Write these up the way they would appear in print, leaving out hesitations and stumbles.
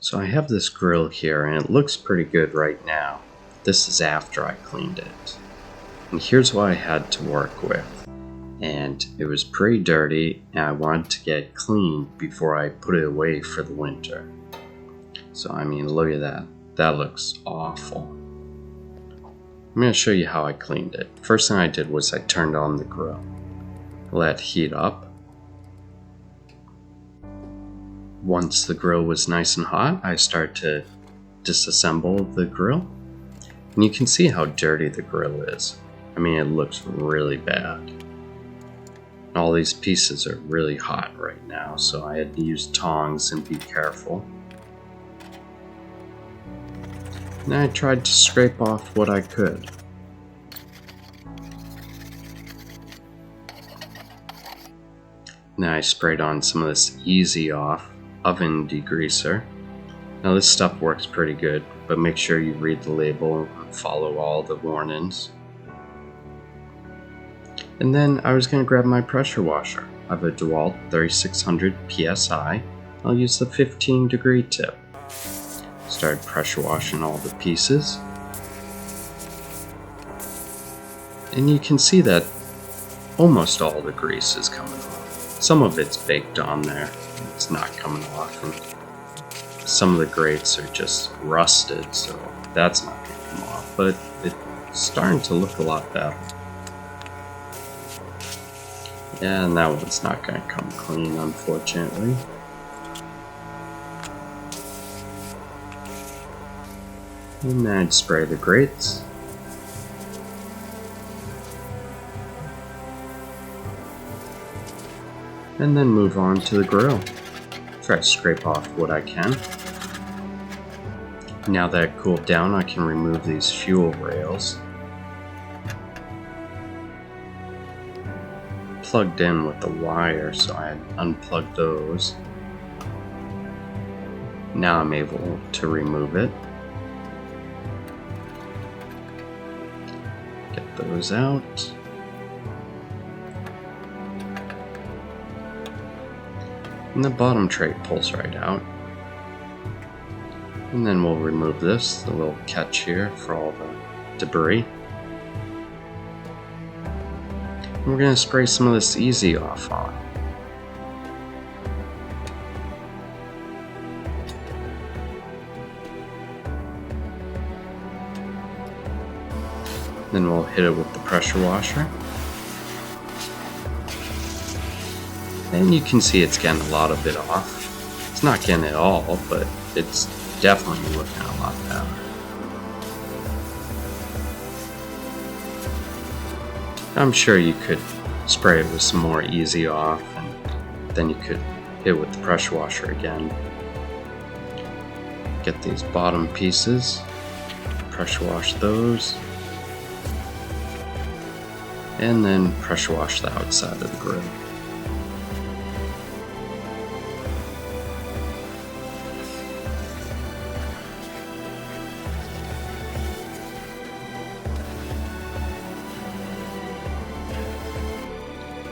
So I have this grill here and it looks pretty good right now. This is after I cleaned it. And here's what I had to work with. And it was pretty dirty and I wanted to get it clean before I put it away for the winter. So I mean, look at that. That looks awful. I'm going to show you how I cleaned it. First thing I did was I turned on the grill. Let it heat up. Once the grill was nice and hot, I started to disassemble the grill. And you can see how dirty the grill is. I mean, it looks really bad. All these pieces are really hot right now, so I had to use tongs and be careful. And I tried to scrape off what I could. Now I sprayed on some of this Easy Off oven degreaser. Now this stuff works pretty good, but make sure you read the label and follow all the warnings. And then I was going to grab my pressure washer. I have a DeWalt 3600 PSI. I'll use the 15-degree tip. Started pressure washing all the pieces. And you can see that almost all the grease is coming off. Some of it's baked on there. It's not coming off. And some of the grates are just rusted, so that's not going to come off. But it's starting to look a lot better. Yeah, and that one's not going to come clean, unfortunately. And then I'd spray the grates. And then move on to the grill. Try to scrape off what I can. Now that it cooled down, I can remove these fuel rails. Plugged in with the wire, so I had unplugged those. Now I'm able to remove it. Get those out. And the bottom tray pulls right out. And then we'll remove this, the little catch here for all the debris. And we're going to spray some of this Easy Off on. Then we'll hit it with the pressure washer. And you can see it's getting a lot of it off. It's not getting it all, but it's definitely looking a lot better. I'm sure you could spray it with some more Easy Off, and then you could hit it with the pressure washer again. Get these bottom pieces, pressure wash those, and then pressure wash the outside of the grill.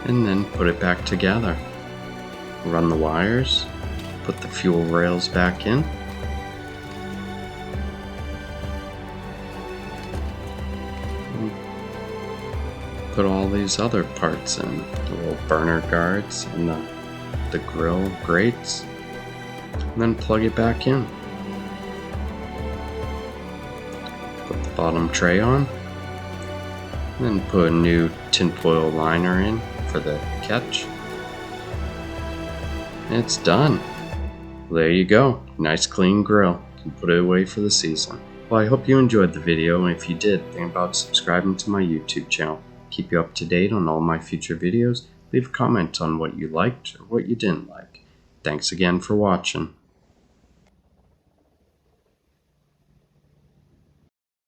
And then put it back together. Run the wires, put the fuel rails back in. And put all these other parts in, the little burner guards and the grill grates. And then plug it back in. Put the bottom tray on. And then put a new tinfoil liner in for the catch. And it's done. Well, there you go. Nice clean grill. You can put it away for the season. Well, I hope you enjoyed the video, and if you did, think about subscribing to my YouTube channel. Keep you up to date on all my future videos. Leave a comment on what you liked or what you didn't like. Thanks again for watching.